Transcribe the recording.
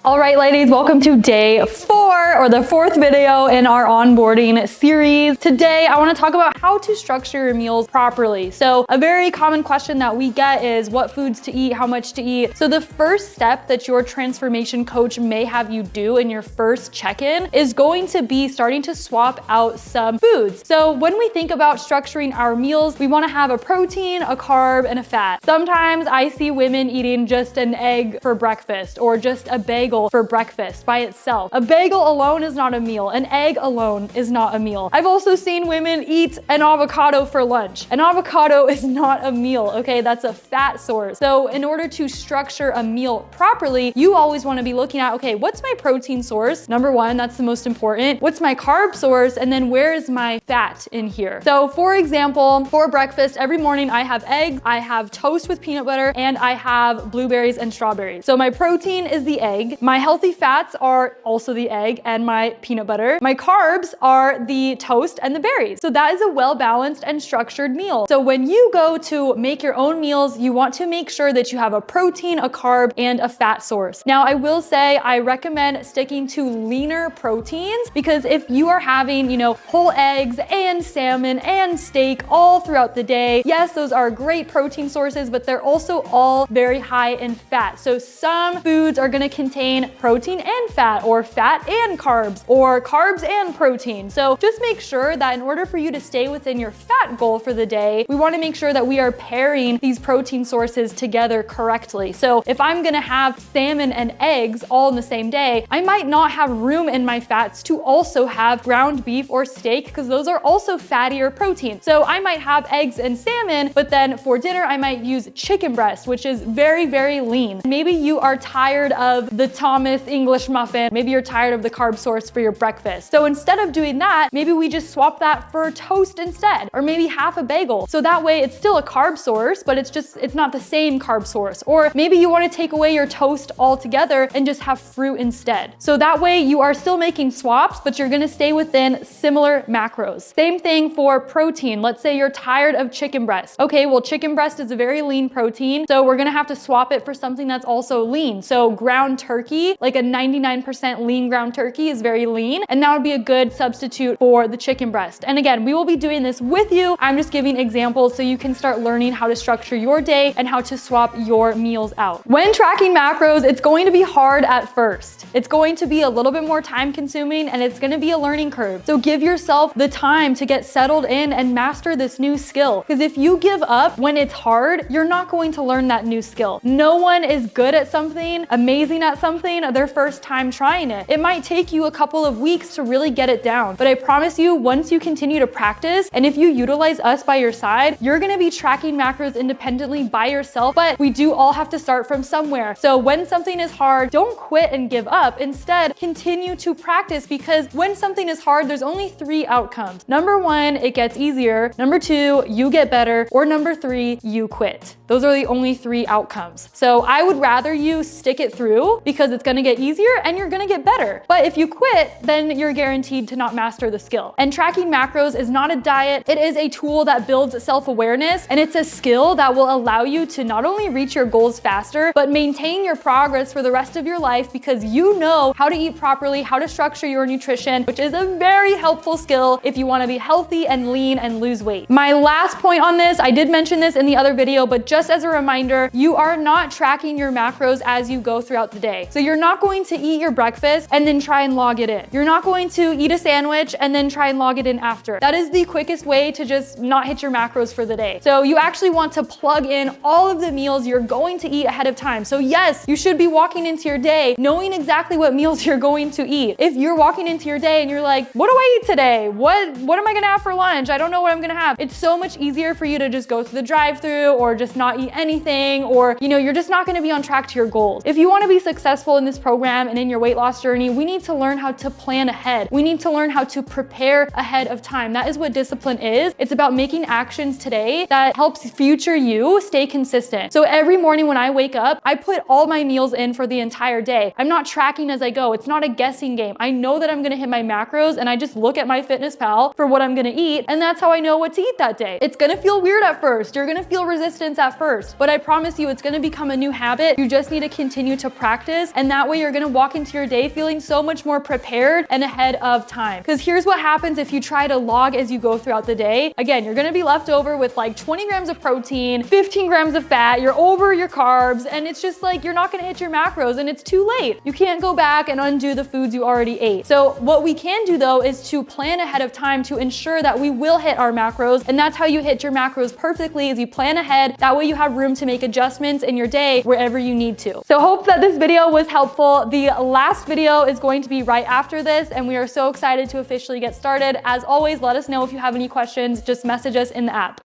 All right, ladies, welcome to day 4, or the 4th video in our onboarding series. Today, I want to talk about how to structure your meals properly. So a very common question that we get is what foods to eat, how much to eat. So the first step that your transformation coach may have you do in your first check-in is going to be starting to swap out some foods. So when we think about structuring our meals, we want to have a protein, a carb, and a fat. Sometimes I see women eating just an egg for breakfast or just a bagel for breakfast by itself. A bagel alone is not a meal. An egg alone is not a meal. I've also seen women eat an avocado for lunch. An avocado is not a meal, okay? That's a fat source. So in order to structure a meal properly, you always want to be looking at, okay, what's my protein source? Number one, that's the most important. What's my carb source? And then where is my fat in here? So for example, for breakfast, every morning I have eggs, I have toast with peanut butter, and I have blueberries and strawberries. So my protein is the egg. My healthy fats are also the egg and my peanut butter. My carbs are the toast and the berries. So that is a well-balanced and structured meal. So when you go to make your own meals, you want to make sure that you have a protein, a carb, and a fat source. Now, I will say I recommend sticking to leaner proteins because if you are having, whole eggs and salmon and steak all throughout the day, yes, those are great protein sources, but they're also all very high in fat. So some foods are going to contain protein and fat, or fat and carbs, or carbs and protein. So just make sure that in order for you to stay within your fat goal for the day, we want to make sure that we are pairing these protein sources together correctly. So if I'm going to have salmon and eggs all in the same day, I might not have room in my fats to also have ground beef or steak because those are also fattier proteins. So I might have eggs and salmon, but then for dinner, I might use chicken breast, which is very, very lean. Maybe you are tired of the Thomas English muffin. Maybe you're tired of the carb source for your breakfast. So instead of doing that, maybe we just swap that for toast instead, or maybe half a bagel. So that way it's still a carb source, but it's not the same carb source. Or maybe you want to take away your toast altogether and just have fruit instead. So that way you are still making swaps, but you're going to stay within similar macros. Same thing for protein. Let's say you're tired of chicken breast. Okay, well, chicken breast is a very lean protein, so we're going to have to swap it for something that's also lean. So ground turkey, like a 99% lean ground turkey, is very lean, and that would be a good substitute for the chicken breast. And again, we will be doing this with you. I'm just giving examples so you can start learning how to structure your day and how to swap your meals out. When tracking macros, it's going to be hard at first. It's going to be a little bit more time consuming, and it's going to be a learning curve. So give yourself the time to get settled in and master this new skill. Because if you give up when it's hard, you're not going to learn that new skill. No one is good at something, amazing at something, their first time trying it. It might take you a couple of weeks to really get it down, but I promise you, once you continue to practice, and if you utilize us by your side, you're gonna be tracking macros independently by yourself, but we do all have to start from somewhere. So when something is hard, don't quit and give up. Instead, continue to practice, because when something is hard, there's only 3 outcomes. Number 1, it gets easier. Number 2, you get better. Or number 3, you quit. Those are the only 3 outcomes. So I would rather you stick it through because it's gonna get easier and you're gonna get better. But if you quit, then you're guaranteed to not master the skill. And tracking macros is not a diet. It is a tool that builds self-awareness, and it's a skill that will allow you to not only reach your goals faster, but maintain your progress for the rest of your life, because you know how to eat properly, how to structure your nutrition, which is a very helpful skill if you wanna be healthy and lean and lose weight. My last point on this, I did mention this in the other video, but just as a reminder, you are not tracking your macros as you go throughout the day. So you're not going to eat your breakfast and then try and log it in. You're not going to eat a sandwich and then try and log it in after. That is the quickest way to just not hit your macros for the day. So you actually want to plug in all of the meals you're going to eat ahead of time. So yes, you should be walking into your day knowing exactly what meals you're going to eat. If you're walking into your day and you're like, what do I eat today? What am I gonna have for lunch? I don't know what I'm gonna have. It's so much easier for you to just go to the drive-thru or just not eat anything, or you're just not gonna be on track to your goals. If you wanna be successful in this program and in your weight loss journey, we need to to learn how to plan ahead. We need to learn how to prepare ahead of time. That is what discipline is. It's about making actions today that helps future you stay consistent. So every morning when I wake up, I put all my meals in for the entire day. I'm not tracking as I go. It's not a guessing game. I know that I'm gonna hit my macros and I just look at MyFitnessPal for what I'm gonna eat, and that's how I know what to eat that day. It's gonna feel weird at first. You're gonna feel resistance at first, but I promise you it's gonna become a new habit. You just need to continue to practice, and that way you're gonna walk into your day feeling so much more prepared and ahead of time. Because here's what happens if you try to log as you go throughout the day. Again, you're gonna be left over with like 20 grams of protein, 15 grams of fat, you're over your carbs, and it's just like you're not gonna hit your macros and it's too late. You can't go back and undo the foods you already ate. So what we can do though is to plan ahead of time to ensure that we will hit our macros, and that's how you hit your macros perfectly, is you plan ahead. That way you have room to make adjustments in your day wherever you need to. So hope that this video was helpful. The last video is going to be right after this, and we are so excited to officially get started. As always, let us know if you have any questions. Just message us in the app.